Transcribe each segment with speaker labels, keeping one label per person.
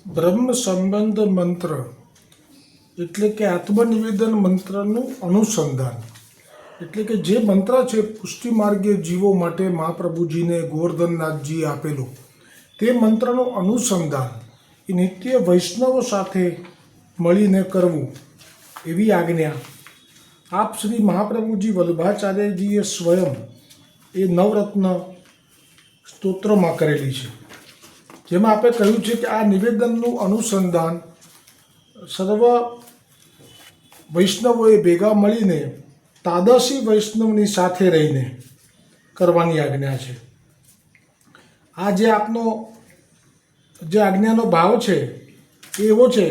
Speaker 1: બ્રહ્મ સંબંધ મંત્ર એટલે કે આત્મનિવેદન મંત્રનું અનુસંધાન. એટલે કે જે મંત્ર છે પુષ્ટિ માર્ગે જીવો માટે મહાપ્રભુજીને ગોવર્ધનનાથજી આપેલો, તે મંત્રનું અનુસંધાન એ નિત્ય વૈષ્ણવો સાથે મળીને કરવું એવી આજ્ઞા આપ શ્રી મહાપ્રભુજી વલ્લભાચાર્યજીએ સ્વયં એ નવરત્ન સ્તોત્રમાં કરેલી છે, જેમાં આપણે કહ્યું છે કે આ નિવેદનનું અનુસંધાન સર્વ વૈષ્ણવોએ ભેગા મળીને તાદશી વૈષ્ણવની સાથે રહીને કરવાની આજ્ઞા છે. આ જે આપનો જે આજ્ઞાનો ભાવ છે એ એવો છે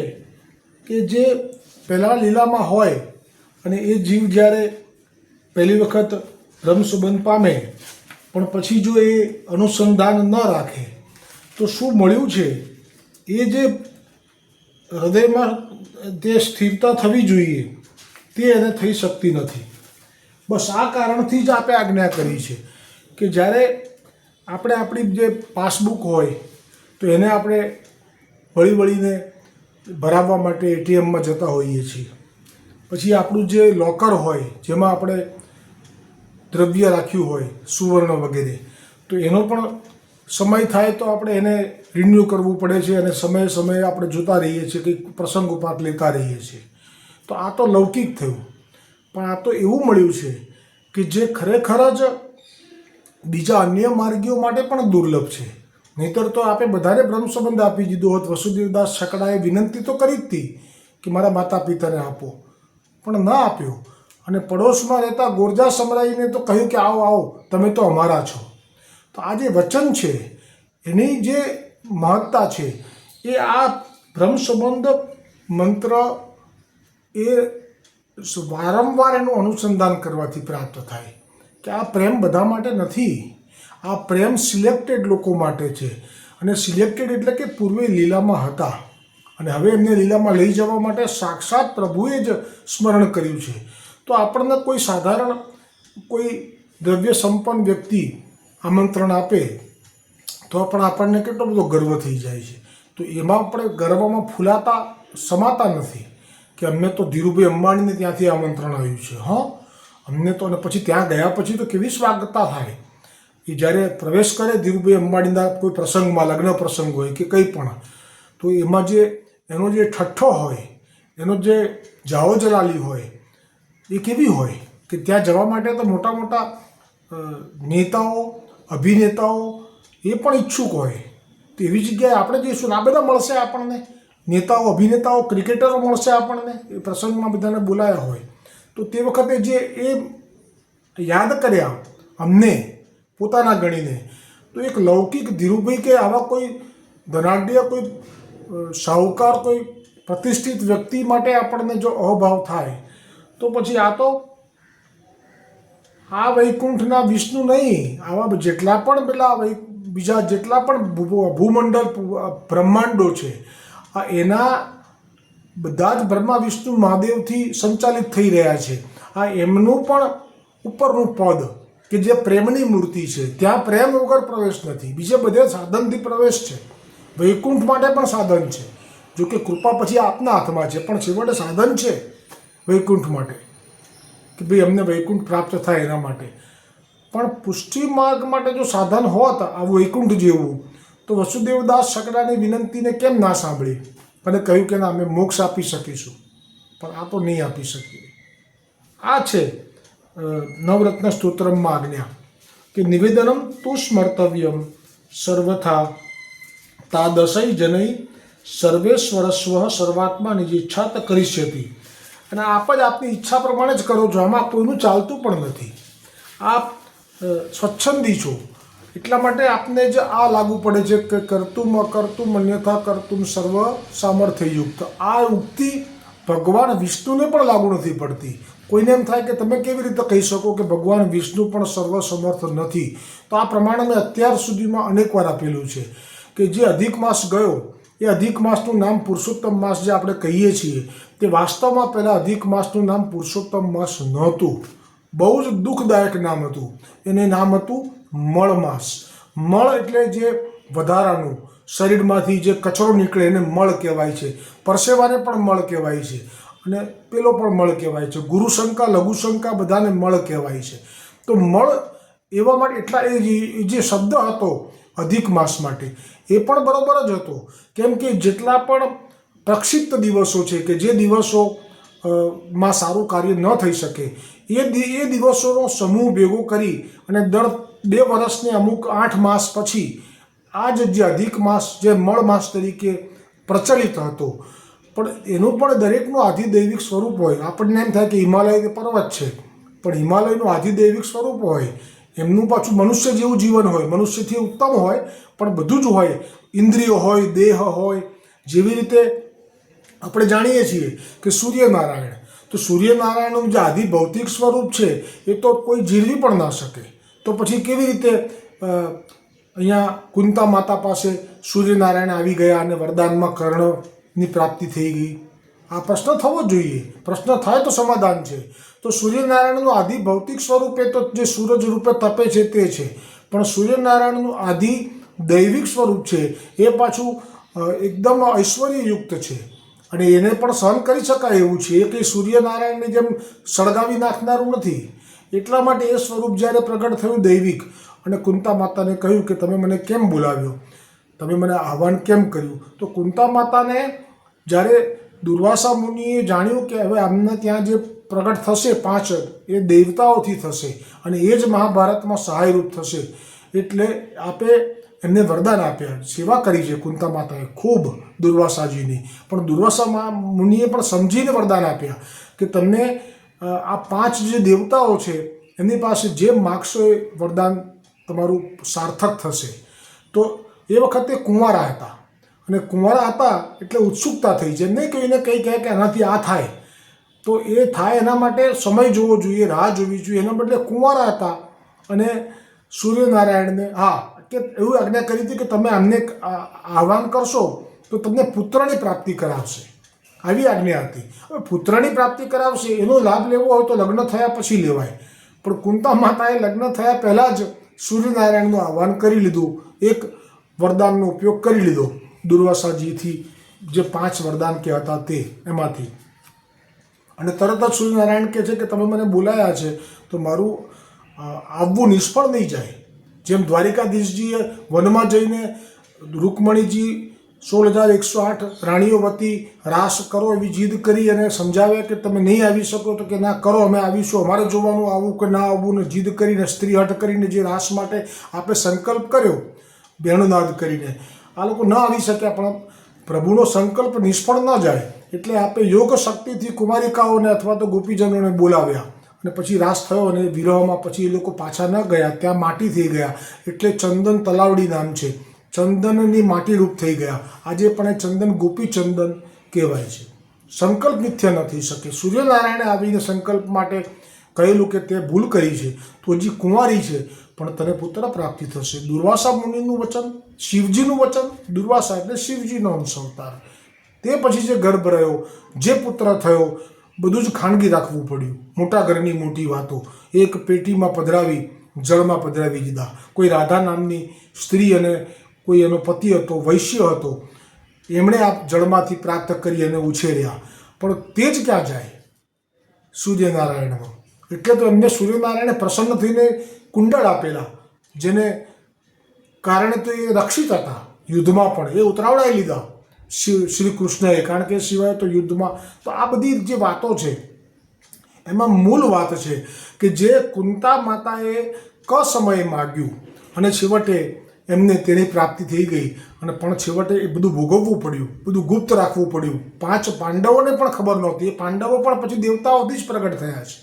Speaker 1: કે જે પહેલાં લીલામાં હોય અને એ જીવ જ્યારે પહેલી વખત બ્રહ્મ સંબંધ પામે પણ પછી જો એ અનુસંધાન ન રાખે તો શું મળ્યું છે એ જે હૃદયમાં જે સ્થિરતા થવી જોઈએ તે એને થઈ શકતી નથી. બસ આ કારણથી જ આપણે આજ્ઞા કરી છે કે જ્યારે આપણે આપણી જે પાસબુક હોય તો એને આપણે વળીને ભરાવવા માટે એટીએમમાં જતા હોઈએ છીએ. પછી આપણું જે લોકર હોય જેમાં આપણે દ્રવ્ય રાખ્યું હોય સુવર્ણ વગેરે, તો એનો પણ સમય થાય તો આપણે એને રિન્યૂ કરવું પડે છે અને સમયે આપણે જોતા રહીએ છીએ, કંઈક પ્રસંગ ઉપાત લેતા રહીએ છીએ. તો આ તો લૌકિક થયું, પણ આ તો એવું મળ્યું છે કે જે ખરેખર જ બીજા અન્ય માર્ગીઓ માટે પણ દુર્લભ છે. નહીંતર તો આપણે બધાને બ્રહ્મ સંબંધ આપી દીધો હોત. વસુદેવદાસ છકડાએ વિનંતી તો કરી જ હતી કે મારા માતા પિતાને આપો, પણ ન આપ્યો. અને પડોશમાં રહેતા ગોરજા સમરાઈને તો કહ્યું કે આવો આવો તમે તો અમારા છો. તો આ જે વચન છે એની જે મહત્તા છે એ આ બ્રહ્મ સંબંધ મંત્ર એ વારંવાર એનું અનુસંધાન કરવાથી પ્રાપ્ત થાય કે આ પ્રેમ બધા માટે નથી. આ પ્રેમ સિલેક્ટેડ લોકો માટે છે. અને સિલેક્ટેડ એટલે કે પૂર્વે લીલામાં હતા અને હવે એમને લીલામાં લઈ જવા માટે સાક્ષાત પ્રભુએ જ સ્મરણ કર્યું છે. તો આપણને કોઈ સાધારણ કોઈ દ્રવ્ય સંપન્ન વ્યક્તિ આમંત્રણ આપે તો પણ આપણને કેટલો બધો ગર્વ થઈ જાય છે. તો એમાં આપણે ગર્વમાં ફૂલાતા સમાતા નથી કે અમને તો ધીરુભાઈ અંબાણીને ત્યાંથી આમંત્રણ આવ્યું છે. અમને તો, અને પછી ત્યાં ગયા પછી તો કેવી સ્વાગતતા થાય. એ જ્યારે પ્રવેશ કરે ધીરુભાઈ અંબાણીના કોઈ પ્રસંગમાં, લગ્ન પ્રસંગ હોય કે કંઈ પણ, તો એમાં જે એનો જે ઠઠ્ઠો હોય, એનો જે જાઓ જલાલી હોય એ કેવી હોય કે ત્યાં જવા માટે તો મોટા મોટા નેતાઓ, અભિનેતાઓ એ પણ ઈચ્છુક હોય. તો એવી જગ્યાએ આપણે જઈશું, આ બધા મળશે આપણને, નેતાઓ, અભિનેતાઓ, ક્રિકેટરો મળશે આપણને એ પ્રસંગમાં બધાને બોલાયા હોય. તો તે વખતે જે એ યાદ કર્યા અમને પોતાના ગણીને, તો એક લૌકિક ધીરુભાઈ કે આવા કોઈ ધનાઢ્ય, કોઈ શાહુકાર, કોઈ પ્રતિષ્ઠિત વ્યક્તિ માટે આપણને જો અભાવ થાય તો પછી આ તો આ વૈકુંઠના વિષ્ણુ નહીં, આવા જેટલા પણ પેલા બીજા જેટલા પણ ભૂમંડળ બ્રહ્માંડો છે આ એના બધા જ બ્રહ્મા વિષ્ણુ મહાદેવથી સંચાલિત થઈ રહ્યા છે. આ એમનું પણ ઉપરનું પદ કે જે પ્રેમની મૂર્તિ છે, ત્યાં પ્રેમ વગર પ્રવેશ નથી. બીજે બધે સાધનથી પ્રવેશ છે. વૈકુંઠ માટે પણ સાધન છે, જો કે કૃપા પછી આપના હાથમાં છે, પણ છેવટે સાધન છે વૈકુંઠ માટે કે ભાઈ અમને વૈકુંઠ પ્રાપ્ત થાય એના માટે. પણ પુષ્ટિ માર્ગ માટે જો સાધન હોત આ વૈકુંઠ જેવું, તો વસુદેવદાસ છકડાની વિનંતીને કેમ ના સાંભળી અને કહ્યું કે ના અમે મોક્ષ આપી શકીશું, પણ આ તો નહીં આપી શકીએ. આ છે નવરત્ન સ્તોત્રમાં આજ્ઞા કે નિવેદનમ તું સ્મર્તવ્યમ સર્વથા તાદશૈ જનૈ સર્વેશ્વરસ્વ સર્વાત્મા નિજીચ્છાત કરિષ્યતિ. અને આપ જ આપની ઈચ્છા પ્રમાણે જ કરો છો, આમાં કોઈનું ચાલતું પણ નથી. આપ સ્વચ્છંદી છો, એટલા માટે આપને જ આ લાગુ પડે છે કે કર્તુમ અકર્તુમ અન્યથા કર્તુમ સર્વ સામર્થ્યયુક્ત. આ ઉક્તિ ભગવાન વિષ્ણુને પણ લાગુ નથી પડતી. કોઈને એમ થાય કે તમે કેવી રીતે કહી શકો કે ભગવાન વિષ્ણુ પણ સર્વ સમર્થ નથી. તો આ પ્રમાણે મેં અત્યાર સુધીમાં અનેક વાર આપેલું છે કે જે અધિક માસ ગયો એ અધિક માસનું નામ પુરુષોત્તમ માસ જે આપણે કહીએ છીએ તે વાસ્તવમાં પહેલાં અધિક માસનું નામ પુરુષોત્તમ માસ નહોતું. બહુ જ દુઃખદાયક નામ હતું. એને નામ હતું મળ માસ. મળ એટલે જે વધારાનું, શરીરમાંથી જે કચરો નીકળે એને મળ કહેવાય છે, પરસેવાને પણ મળ કહેવાય છે, અને પેલો પણ મળ કહેવાય છે, ગુરુશંકા લઘુશંકા બધાને મળ કહેવાય છે. તો મળ એવા માટે એટલા એ જે શબ્દ હતો અધિક માસ માટે એ પણ બરોબર જ હતો, કેમ કે જેટલા પણ પ્રક્ષિપ્ત દિવસો છે કે જે દિવસો માં સારું કાર્ય ન થઈ શકે એ દિવસોનો સમૂહ ભેગો કરી અને દર 2 વર્ષને અમુક 8 માસ પછી આ જે અધિક માસ જે મળ માસ તરીકે પ્રચલિત હતો, પણ એનું પણ દરેકનું આધિદૈવિક સ્વરૂપ હોય. આપણને એમ થાય કે હિમાલય પર્વત છે, પણ હિમાલયનું આધિદૈવિક સ્વરૂપ હોય, એમનું પાછું મનુષ્ય જેવું જીવન હોય, મનુષ્યથી ઉત્તમ હોય, પણ બધું જ હોય, ઇન્દ્રિયો હોય, દેહ હોય. જેવી રીતે આપણે જાણીએ છીએ કે સૂર્યનારાયણ, તો સૂર્યનારાયણનું જે આદિ ભૌતિક સ્વરૂપ છે એ તો કોઈ જીરવી પણ ના શકે. તો પછી કેવી રીતે અહીંયા કુંતા માતા પાસે સૂર્યનારાયણ આવી ગયા અને વરદાનમાં કર્ણની પ્રાપ્તિ થઈ ગઈ? આ પ્રશ્ન થવો જ જોઈએ. પ્રશ્ન થાય તો સમાધાન છે. તો સૂર્યનારાયણનું આદિ ભૌતિક સ્વરૂપે તો જે સૂરજ રૂપે તપે છે તે છે, પણ સૂર્યનારાયણનું આદિ દૈવિક સ્વરૂપ છે એ પાછું એકદમ ઐશ્વર્યયુક્ત છે, અને એને પણ સહન કરી શકાય એવું છે. એ કંઈ સૂર્યનારાયણની જેમ સળગાવી નાખનારું નથી. એટલા માટે એ સ્વરૂપ જ્યારે પ્રગટ થયું દૈવિક, અને કુંતા માતાને કહ્યું કે તમે મને કેમ બોલાવ્યો, તમે મને આહવાન કેમ કર્યું? તો કુંતા માતાને જ્યારે દુર્વાસા મુનિએ જાણ્યું કે હવે આમને ત્યાં જે પ્રગટ થશે 5 એ દેવતાઓથી થશે અને એ જ મહાભારતમાં સહાયરૂપ થશે, એટલે આપે એમને વરદાન આપ્યા. સેવા કરી છે કુંતા માતાએ ખૂબ દુર્વાસાજીની, પણ દુર્વાસા મુનિએ પણ સમજીને વરદાન આપ્યા કે તમને આ 5 જે દેવતાઓ છે એમની પાસે જે માગશો એ વરદાન તમારું સાર્થક થશે. તો એ વખતે કુંવારા હતા, અને કુંવારા હતા એટલે ઉત્સુકતા થઈ છે. નહીં કોઈને કંઈ કહે કે આનાથી આ થાય, તો એ થાય એના માટે સમય જોવો જોઈએ, રાહ જોવી જોઈએ. એના બદલે કુંવારા હતા અને સૂર્યનારાયણને કે એવું આજ્ઞા કરી હતી કે તમે આમને આહવાન કરશો તો તમને પુત્રની પ્રાપ્તિ કરાવશે, આવી આજ્ઞા હતી. હવે પુત્રની પ્રાપ્તિ કરાવશે એનો લાભ લેવો હોય તો લગ્ન થયા પછી લેવાય, પણ કુંતા માતાએ લગ્ન થયા પહેલાં જ સૂર્યનારાયણનું આહવાન કરી લીધું, એક વરદાનનો ઉપયોગ કરી લીધો દુર્વાસાજીથી, જે 5 વરદાન કહેતા તે એમાંથી. અને તરત જ સૂર્યનારાયણ કહે છે કે તમે મને બોલાયા છે તો મારું આવવું નિષ્ફળ નહીં જાય. જેમ દ્વારિકાધીશજીએ વનમાં જઈને રૂકમણીજી 16,108 રાણીઓ વતી રાસ કરો એવી જીદ કરી અને સમજાવ્યા કે તમે નહીં આવી શકો, તો કે ના કરો, અમે આવીશું, અમારે જોવાનું આવું કે ના આવવું, ને જીદ કરીને સ્ત્રી હઠ કરીને જે રાસ માટે આપણે સંકલ્પ કર્યો બેણુનાદ કરીને, આ લોકો ન આવી શક્યા, પણ પ્રભુનો સંકલ્પ નિષ્ફળ ન જાય એટલે આપણે યોગ શક્તિથી કુમારિકાઓને અથવા તો ગોપીજનોને બોલાવ્યા, અને પછી રાસ થયો, અને વિરહમાં પછી એ લોકો પાછા ન ગયા, ત્યાં માટી થઈ ગયા, એટલે ચંદન તલાવડી નામ છે, ચંદનની માટી રૂપ થઈ ગયા. આજે પણ એ ચંદન ગોપી ચંદન કહેવાય છે. સંકલ્પ મિથ્યા ન થઈ શકે. સૂર્યનારાયણે આવીને સંકલ્પ માટે કહેલું કે તે ભૂલ કરી છે, તો હજી કુંવારી છે, પણ તને પુત્ર પ્રાપ્તિ થશે. દુર્વાસા મુનિનું વચન, શિવજીનું વચન, દુર્વાસા એટલે શિવજીનો અંશ અવતાર. તે પછી જે ગર્ભ રહ્યો, જે પુત્ર થયો, બધું જ ખાનગી રાખવું પડ્યું. મોટા ઘરની મોટી વાતો એક પેટીમાં પધરાવી, જળમાં પધરાવી દીધા. કોઈ રાધા નામની સ્ત્રી અને કોઈ એનો પતિ હતો, વૈશ્ય હતો, એમણે આ જળમાંથી પ્રાપ્ત કરી અને ઉછેર્યા, પણ તે જ ક્યાં જાય સૂર્યનારાયણમાં. એટલે તો એમને સૂર્યનારાયણે પ્રસન્ન થઈને કુંડળ આપેલા, જેને કારણે તો એ રક્ષિત હતા યુદ્ધમાં પણ, એ ઉતરાવડાવી લીધા શ્રી કૃષ્ણએ, કારણ કે સિવાય તો યુદ્ધમાં. તો આ બધી જે વાતો છે એમાં મૂળ વાત છે કે જે કુંતા માતાએ સમયે માગ્યું અને છેવટે એમને તેની પ્રાપ્તિ થઈ ગઈ, અને પણ છેવટે એ બધું ભોગવવું પડ્યું, બધું ગુપ્ત રાખવું પડ્યું. 5 પાંડવોને પણ ખબર નહોતી. એ પાંડવો પણ પછી દેવતાઓથી જ પ્રગટ થયા છે.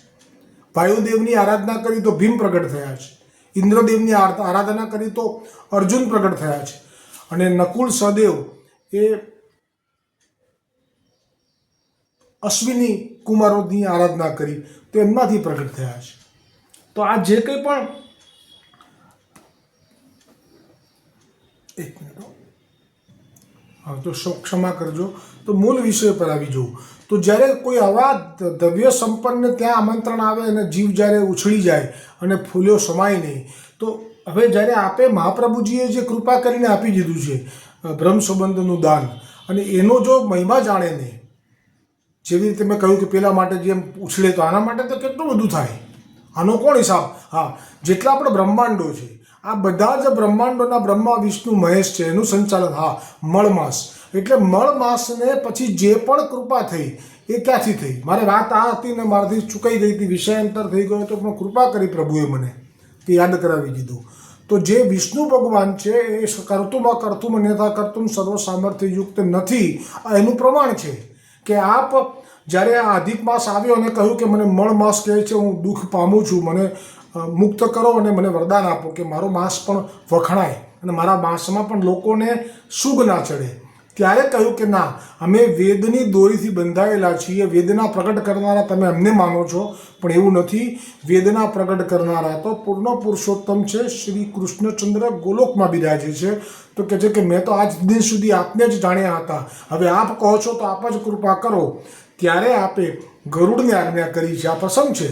Speaker 1: વાયુદેવની આરાધના કરી તો ભીમ પ્રગટ થયા છે, ઇન્દ્રદેવની આરાધના કરી તો અર્જુન પ્રગટ થયા છે, અને નકુલ સહદેવ એ અશ્વિની કુમારોની આરાધના કરી તો એમનાથી પ્રગટ થયા છે. તો આ જે કંઈ પણ તો ક્ષમા કરજો, તો મૂળ વિષય પર આવી જવું. તો જ્યારે કોઈ આવા દ્રવ્ય સંપન્ન ત્યાં આમંત્રણ આવે અને જીવ જ્યારે ઉછળી જાય અને ફૂલ્યો સમાય નહીં, તો હવે જ્યારે આપે મહાપ્રભુજીએ જે કૃપા કરીને આપી દીધું છે, બ્રહ્મ સંબંધનું દાન, અને એનો જો મહિમા જાણે નહીં, જેવી રીતે મેં કહ્યું કે પેલા માટે જેમ ઉછળે તો આના માટે તો કેટલું બધું થાય. આનો કોણ હિસાબ? હા, જેટલા આપણે બ્રહ્માંડો છે, આ બધા જ બ્રહ્માંડોના બ્રહ્મા વિષ્ણુ મહેશ છે, એનું સંચાલન. હા, મળમાસ એટલે મળમાસને પછી જે પણ કૃપા થઈ એ ક્યાંથી થઈ? મારે વાત આ હતી ને મારાથી ચૂકાઈ ગઈ હતી, વિષયાંતર થઈ ગયો તો પણ કૃપા કરી પ્રભુએ મને કે યાદ કરાવી દીધું. તો જે વિષ્ણુ ભગવાન છે એ કર્તુમ અન્યથા કર્તુમ સર્વ સામર્થ્ય યુક્ત નથી. આ એનું પ્રમાણ છે કે આપ જ્યારે આ અધિક માસ આવ્યો અને કહ્યું કે મને મળ માસ કહે છે, હું દુઃખ પામું છું, મને મુક્ત કરો અને મને વરદાન આપો કે મારો માસ પણ વખણાય અને મારા માસમાં પણ લોકોને સુગ ના ચડે. ત્યારે કહ્યું કે ના, અમે વેદની દોરીથી બંધાયેલા છીએ. વેદના પ્રગટ કરનારા તમે અમને માનો છો, પણ એવું નથી. વેદના પ્રગટ કરનારા તો પૂર્ણ પુરુષોત્તમ છે, શ્રી કૃષ્ણચંદ્ર ગોલોકમાં બિરાજે છે. તો કહે છે કે મેં તો આજ દિન સુધી આપને જ જાણ્યા હતા, હવે આપ કહો છો તો આપ જ કૃપા કરો. ત્યારે આપે ગરુડને આજ્ઞા કરી છે. આ પ્રસંગ છે.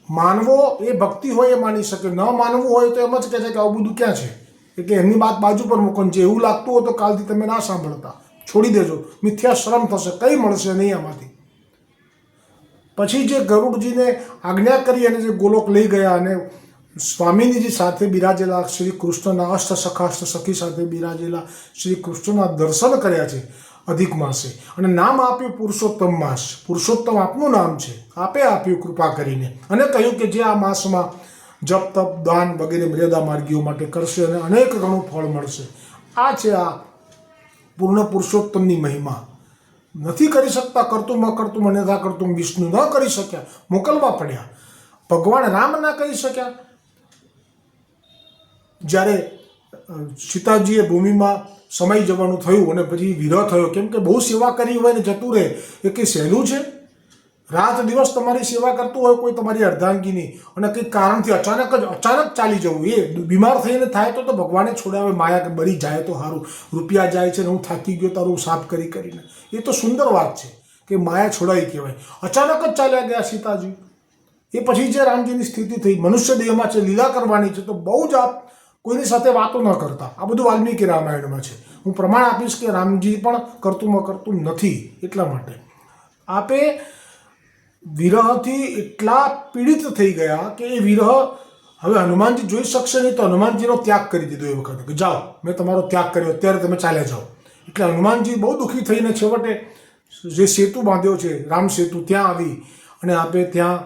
Speaker 1: માનવો એ ભક્તિ હોય એ માની શકે, ન માનવું હોય તો એમ જ કહે છે કે આવું બધું ક્યાં છે. એટલે એમની વાત બાજુ પર મૂકવાની છે. એવું લાગતું હોય તો કાલથી તમે ના સાંભળતા, છોડી દેજો. મિથ્યા શ્રમ થશે, કંઈ મળશે નહીં આમાંથી. પછી જે ગરુડજીને આજ્ઞા કરી અને જે ગોલોક લઈ ગયા અને સ્વામીજી સાથે બિરાજેલા શ્રી કૃષ્ણના અષ્ટ સખા અષ્ટ સખી સાથે બિરાજેલા શ્રી કૃષ્ણના દર્શન કર્યા છે અધિક માસે, અને નામ આપ્યું પુરુષોત્તમ માસ. પુરુષોત્તમ આપનું નામ છે, આપે આપ્યું કૃપા કરીને, અને કહ્યું કે જે આ માસમાં જપ તપ દાન વગેરે મર્યાદા માર્ગીઓ માટે કરશે અને અનેક ગણું ફળ મળશે. આ છે આ પૂર્ણ પુરુષોત્તમની મહિમા. નથી કરી શકતા કર્તુમ અકર્તુમ અન્યથા કર્તુમ, વિષ્ણુ ન કરી શક્યા, મોકલવા પડ્યા. ભગવાન રામ ના કરી શક્યા. જ્યારે સીતાજીએ ભૂમિમાં સમય જવાનું થયું અને પછી વિરહ થયો, કેમ કે બહુ સેવા કરી હોય ને જતું રહે એ કંઈ સહેલું છે? રાત દિવસ તમારી સેવા કરતું હોય કોઈ તમારી અર્ધાંગીની, અને કંઈક કારણથી અચાનક ચાલી જવું, એ બીમાર થઈને થાય તો ભગવાને છોડાવે. માયા કે બળી જાય તો સારું, રૂપિયા જાય છે ને હું થાકી ગયો તારું સાફ કરી કરીને, એ તો સુંદર વાત છે કે માયા છોડાઈ કહેવાય. અચાનક જ ચાલ્યા ગયા સીતાજી. એ પછી જે રામજીની સ્થિતિ થઈ, મનુષ્ય દેહમાં છે, લીલા કરવાની છે, તો બહુ જ આપ કોઈની સાથે વાતો ન કરતા. આ બધું વાલ્મીકી રામાયણમાં છે. હું પ્રમાણ આપીશ કે રામજી પણ કરતું નથી. એટલા માટે આપે વિરહથી એટલા પીડિત થઈ ગયા કે એ વિરહ હવે હનુમાનજી જોઈ શકશે નહીં, તો હનુમાનજીનો ત્યાગ કરી દીધો એ વખતે કે જાઓ, મેં તમારો ત્યાગ કર્યો, અત્યારે તમે ચાલ્યા જાઓ. એટલે હનુમાનજી બહુ દુઃખી થઈને છેવટે જે સેતુ બાંધ્યો છે રામ સેતુ, ત્યાં આવી અને આપે ત્યાં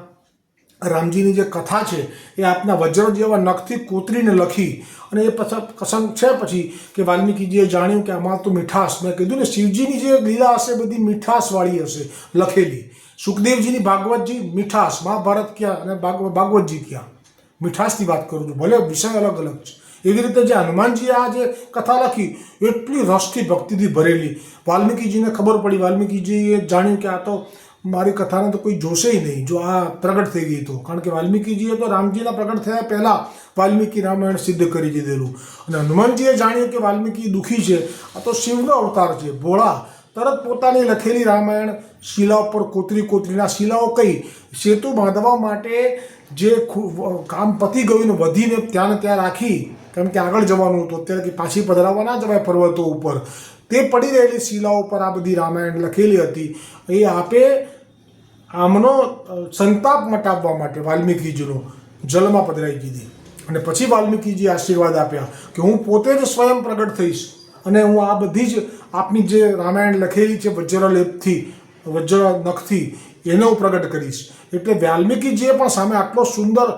Speaker 1: રામજીની જે કથા છે એ આપના વજ્ર જેવા નખથી કોતરીને લખી, અને એ પ્રસંગ છે પછી કે વાલ્મીકીજીએ જાણ્યું કે આમાં તો મીઠાશ, મેં કીધું ને શિવજીની જે લીલા હશે બધી મીઠાશવાળી હશે લખેલી. સુખદેવજીની ભાગવતજી મીઠાશ, મહાભારત ક્યાં અને ભાગવતજી ક્યાં, મીઠાશની વાત કરું છું, ભલે વિષય અલગ અલગ છે. એવી રીતે જે હનુમાનજીએ આ જે કથા લખી એટલી રસથી ભક્તિથી ભરેલી. વાલ્મીકીજીને ખબર પડી, વાલ્મીકીજીએ જાણ્યું કે આ તો મારી કથાને તો કોઈ જોશે નહીં જો આ પ્રગટ થઈ ગઈ તો, કારણ કે વાલ્મીકીજીએ તો રામજીના પ્રગટ થયા પહેલાં વાલ્મીકી રામાયણ સિદ્ધ કરી દીધેલું. અને હનુમાનજીએ જાણ્યું કે વાલ્મીકી દુઃખી છે, આ તો શિવનો અવતાર છે, ભોળા, તરત પોતાની લખેલી રામાયણ શિલા ઉપર કોતરીના શિલાઓ કઈ સેતુ બાંધવા માટે જે કામ પતી ગયું ને વધીને ત્યાં રાખી, કારણ કે આગળ જવાનું હતું, અત્યારે કે પાછી પધરાવવા ના જવાય પર્વતો ઉપર, તે પડી રહેલી શિલાઓ ઉપર આ બધી રામાયણ લખેલી હતી. એ આપે આમનો સંતાપ મટાવવા માટે વાલ્મીકીજીનો જલમાં પધરાવી દીધી. અને પછી વાલ્મીકીજી આશીર્વાદ આપ્યા કે હું પોતે જ સ્વયં પ્રગટ થઈશ અને હું આ બધી જ આપની જે રામાયણ લખેલી છે વજ્રલેપથી, વજ્ર નખથી, એને હું પ્રગટ કરીશ. એટલે વાલ્મીકીજીએ પણ સામે આટલો સુંદર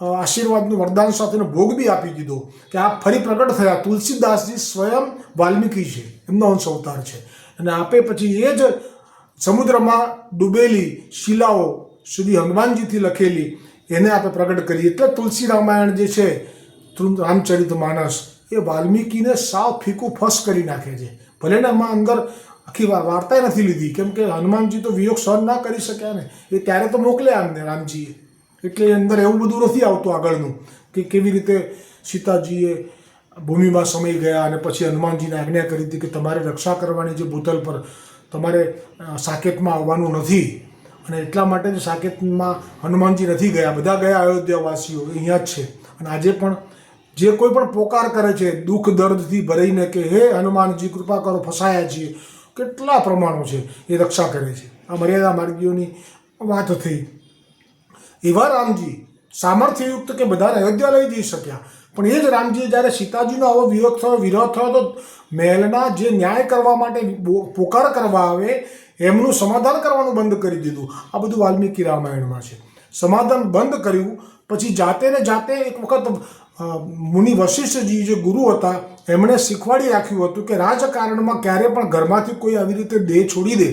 Speaker 1: આશીર્વાદનું વરદાન સાથેનો ભોગ બી આપી દીધો કે આ ફરી પ્રગટ થયા. તુલસીદાસજી સ્વયં વાલ્મીકી છે, એમનો અંશ અવતાર છે. અને આપે પછી એ જ સમુદ્રમાં ડૂબેલી શિલાઓ શ્રી હનુમાનજીથી લખેલી એને આપણે પ્રગટ કરી. એટલે તુલસી રામાયણ જે છે, રામચરિત માનસ, એ વાલ્મીકીને સાવ ફીકું ફસ કરી નાખે છે. ભલે ને એમાં અંદર આખી વાર્તા નથી લીધી, કેમ કે હનુમાનજી તો વિયોગ સહન ના કરી શક્યા ને, એ ત્યારે તો મોકલ્યા એમને રામજીએ. એટલે અંદર એવું બધું નથી આવતું આગળનું કે કેવી રીતે સીતાજીએ ભૂમિમાં સમય ગયા અને પછી હનુમાનજીને આજ્ઞા કરી હતી કે તમારે રક્ષા કરવાની જે ભૂતલ પર, તમારે સાકેતમાં આવવાનું નથી. અને એટલા માટે જ સાકેતમાં હનુમાનજી નથી ગયા, બધા ગયા અયોધ્યાવાસીઓ અહીંયા જ છે. અને આજે પણ જે કોઈ પણ પોકાર કરે છે દુઃખ દર્દથી ભરાઈને કે હે હનુમાનજી કૃપા કરો ફસાયા છીએ, કેટલા પ્રમાણો છે એ રક્ષા કરે છે. આ મર્યાદા માર્ગીઓની વાત થઈ. એવા રામજી સામર્થ્યયુક્ત કે બધાને અયોધ્યા લઈ જઈ શક્યા, પણ એ જ રામજી જ્યારે સીતાજીનો આવો વિરોધ થયો તો મહેલના જે ન્યાય કરવા માટે પોકાર કરવા આવે એમનું સમાધાન કરવાનું બંધ કરી દીધું. આ બધું વાલ્મીકી રામાયણમાં છે. સમાધાન બંધ કર્યું પછી જાતે ને જાતે એક વખત મુનિ વશિષ્ઠજી જે ગુરુ હતા એમણે શીખવાડી રાખ્યું હતું કે રાજકારણમાં ક્યારે પણ ઘરમાંથી કોઈ આવી રીતે દેહ છોડી દે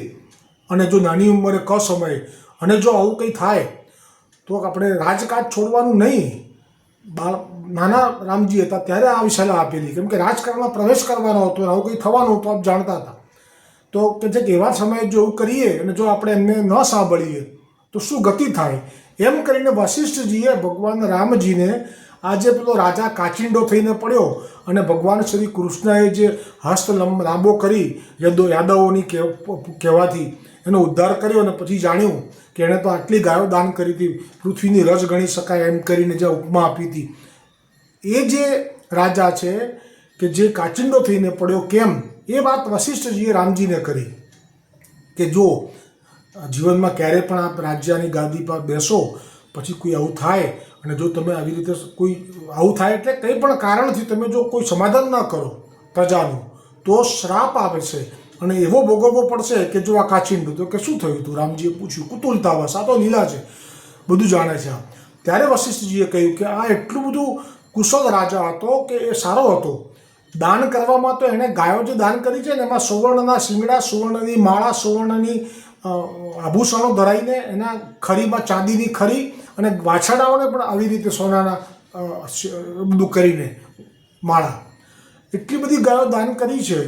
Speaker 1: અને જો નાની ઉંમરે સમયે અને જો આવું કંઈ થાય તો આપણે રાજકાજ છોડવાનું નહીં. નાના રામજી હતા ત્યારે આ સલાહ આપેલી, કેમ કે રાજકારણમાં પ્રવેશ કરવાનો હતો, આવું કંઈ થવાનું હતું, આપ જાણતા હતા. તો કે છે કે એવા સમયે જો એવું કરીએ અને જો આપણે એમને ન સાંભળીએ તો શું ગતિ થાય, એમ કરીને વશિષ્ઠજીએ ભગવાન રામજીને આજે પેલો રાજા કાચિંડો થઈને પડ્યો અને ભગવાન શ્રી કૃષ્ણએ જે હસ્ત લાંબો કરી યાદવોની કહેવાથી એનો ઉદ્ધાર કર્યો અને પછી જાણ્યું કે એણે તો આટલી ગાયો દાન કરી હતી, પૃથ્વીની રજ ગણી શકાય એમ કરીને જે ઉપમા આપી હતી, એ જે રાજા છે કે જે કાચિંડો થઈને પડ્યો કેમ, એ વાત વશિષ્ઠજીએ રામજીને કરી કે જો જીવનમાં ક્યારેય પણ આપ રાજ્યની ગાદી પર બેસો પછી કોઈ આવું થાય અને જો તમે આવી રીતે કોઈ આવું થાય એટલે કંઈ પણ કારણથી તમે જો કોઈ સમાધાન ન કરો પ્રજાનું તો શ્રાપ આવે છે અને એવો ભોગવવો પડશે કે જો આ કાચિંડું. તો કે શું થયું હતું? રામજીએ પૂછ્યું. કુતુલતાવશ, આ તો લીલા છે, બધું જાણે છે. ત્યારે વશિષ્ઠજીએ કહ્યું કે આ એટલું બધું કુશળ રાજા હતો કે એ સારો હતો. દાન કરવામાં તો એણે ગાયો જે દાન કરી છે ને એમાં સુવર્ણના શિંગડા, સુવર્ણની માળા, સુવર્ણની આભૂષણો ધરાઈને એના ખરીમાં ચાંદીની ખરી અને વાછરડાઓને પણ આવી રીતે સોનાના બધું કરીને માળા, એટલી બધી ગાયો દાન કરી છે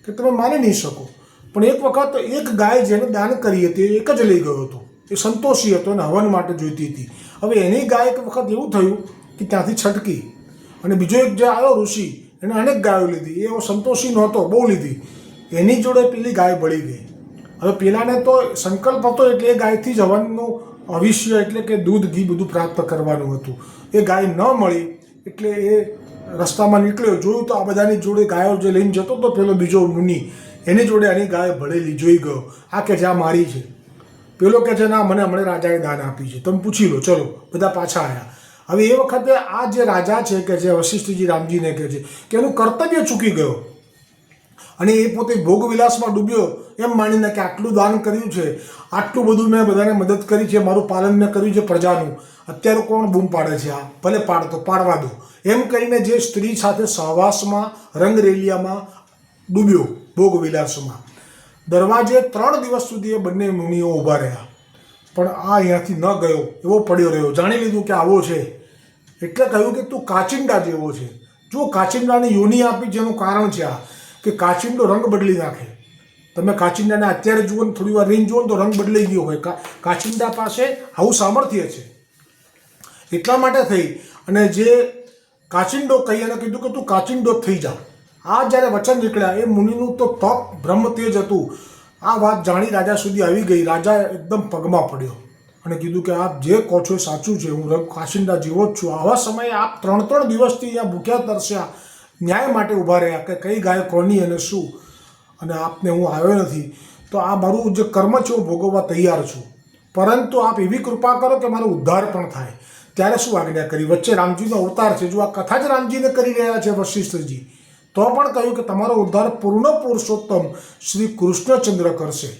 Speaker 1: કે તમે માની નહીં શકો. પણ એક વખત એક ગાય જેને દાન કરી હતી એક જ લઈ ગયો હતો. એ સંતોષી હતો અને હવન માટે જોઈતી હતી. હવે એની ગાય એક વખત એવું થયું કે ત્યાંથી છટકી અને બીજો એક જે આવ્યો ઋષિ, એને અનેક ગાયો લીધી. એ સંતોષી નહોતો, બહુ લીધી. એની જોડે પેલી ગાય બળી ગઈ. હવે પેલાને તો સંકલ્પ હતો એટલે એ ગાયથી જ હવનનું અવિષ્ય એટલે કે દૂધ ઘી બધું પ્રાપ્ત કરવાનું હતું. એ ગાય ન મળી એટલે એ રસ્તામાં નીકળ્યો, જોયું તો આ બધાની જોડે ગાયો જે લઈને જતો તો પેલો બીજો મુનિ, એની જોડે આની ગાય ભળેલી જોઈ ગયો. આ કે છે આ મારી છે. પેલો કે છે ના, મને હમણાં રાજાએ દાન આપી છે, તમે પૂછી લો. ચલો, બધા પાછા આવ્યા. હવે એ વખતે આ જે રાજા છે કે જે વશિષ્ઠજી રામજીને કહે છે કે એનું કર્તવ્ય ચૂકી ગયો અને એ પોતે ભોગવિલાસમાં ડૂબ્યો એમ માનીને કે આટલું દાન કર્યું છે, આટલું બધું મેં બધાને મદદ કરી છે, મારું પાલન મેં કર્યું છે પ્રજાનું, અત્યારે કોણ બૂમ પાડે છે? આ ભલે પાડવા દો એમ કરીને જે સ્ત્રી સાથે સહવાસમાં રંગરેલિયામાં ડૂબ્યો ભોગવિલાસમાં. દરવાજે 3 દિવસ સુધી એ બંને મુનિઓ ઊભા રહ્યા, પણ આ અહીંયાથી ન ગયો, એવો પડ્યો રહ્યો. જાણી લીધું કે આવો છે એટલે કહ્યું કે તું કાચિંડા જેવો છે. જો કાચિંડાની યોની આપી જેનું કારણ છે આ કે કાચિંડો રંગ બદલી નાખે. તમે કાચિંડાને અત્યારે જુઓ ને થોડી વાર રહીને જુઓ ને તો રંગ બદલાઈ ગયો હોય. કાચિંડા પાસે આવું સામર્થ્ય છે. એટલા માટે થઈ અને જે કાચિંડો કહી અને કીધું કે તું કાચિંડો થઈ જા. આ જ્યારે વચન નીકળ્યા એ મુનિનું તો તપ બ્રહ્મ તેજ હતું. આ વાત જાણી રાજા સુધી આવી ગઈ. રાજા એકદમ પગમાં પડ્યો અને કીધું કે આપ જે કહો છો એ સાચું છે, હું કાચિંડા જેવો જ છું. આવા સમયે આપ 3 દિવસથી અહીંયા ભૂખ્યા તરસ્યા ન્યાય માટે ઊભા રહ્યા કે કઈ ગાય કોની અને શું, અને આપને હું આવ્યો નથી તો આ મારું જે કર્મ છે હું ભોગવવા તૈયાર છું, પરંતુ આપ એવી કૃપા કરો કે મારો ઉદ્ધાર પણ થાય. ત્યારે શું આજ્ઞા કરી? વચ્ચે રામજીનો અવતાર છે. જો આ કથા જ રામજીને કરી રહ્યા છે વશિષ્ઠજી, તો પણ કહ્યું કે તમારો ઉદ્ધાર પૂર્ણ પુરુષોત્તમ શ્રી કૃષ્ણચંદ્ર કરશે.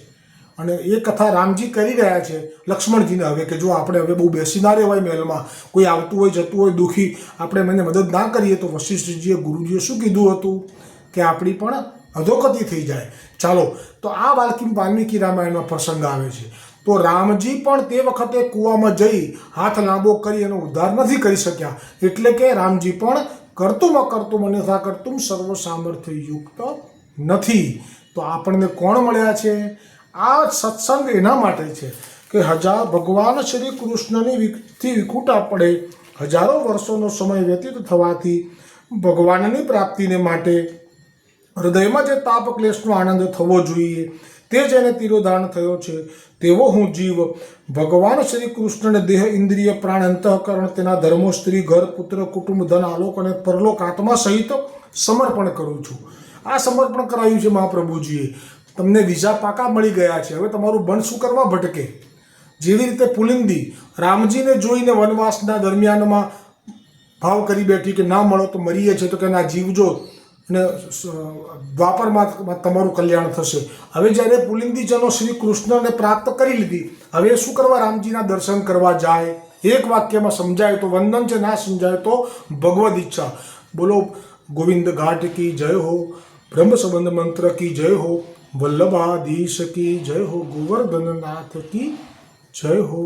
Speaker 1: અને એ કથા રામજી કરી રહ્યા છે લક્ષ્મણજીને. હવે કે જો આપણે હવે બહુ બેસી ના રહેવાય મહેલમાં, કોઈ આવતું હોય જતું હોય દુઃખી, આપણે મને મદદ ના કરીએ તો વશિષ્ઠજીએ ગુરુજીએ શું કીધું હતું કે આપણી પણ અધોગતિ થઈ જાય. ચાલો, તો આ વાલ્મીકી રામાયણનો પ્રસંગ આવે છે. તો રામજી પણ તે વખતે કૂવામાં જઈ હાથ લાંબો કરી એનો ઉદ્ધાર નથી કરી શક્યા. એટલે કે રામજી પણ કરતું અન્યથા કરતું સર્વ સામર્થ્ય યુક્ત નથી. તો આપણને કોણ મળ્યા છે? આ સત્સંગ એના માટે છે કે ભગવાન શ્રી કૃષ્ણની વિકુટા પડે હજારો વર્ષોનો સમય વ્યતીત થવાથી ભગવાનની પ્રાપ્તિને માટે હૃદયમાં જે તાપ ક્લેશનો આનંદ થવો જોઈએ તે જ એને તિરોધાન થયો છે. તેવો હું જીવ ભગવાન શ્રી કૃષ્ણને દેહ ઇન્દ્રિય પ્રાણ અંતઃકરણ તેના ધર્મો સ્ત્રી ઘર પુત્ર કુટુંબ ધન આલોક અને પરલોક આત્મા સહિત સમર્પણ કરું છું. આ સમર્પણ કરાયું છે મહાપ્રભુજીએ. તમને વિઝા પાકા મળી ગયા છે. હવે તમારું બન શું કરવા ભટકે. જેવી રીતે પુલિંદી રામજીને જોઈને વનવાસના દરમિયાનમાં ભાવ કરી બેઠી કે ના મળો તો મરીએ છે, તો કે ના જીવજો અને દ્વાપરમાં તમારું કલ્યાણ થશે. હવે જ્યારે પુલિંદીજનો શ્રી કૃષ્ણને પ્રાપ્ત કરી લીધી, હવે શું કરવા રામજીના દર્શન કરવા જાય. એક વાક્યમાં સમજાય તો વંદન છે, ના સમજાય તો ભગવદ ઈચ્છા. બોલો ગોવિંદ ઘાટ કી જય હો, બ્રહ્મ સંબંધ મંત્ર કી જય હો, વલ્લભાધીશ કી જય હો, ગોવર્ધનનાથ કી જય હો.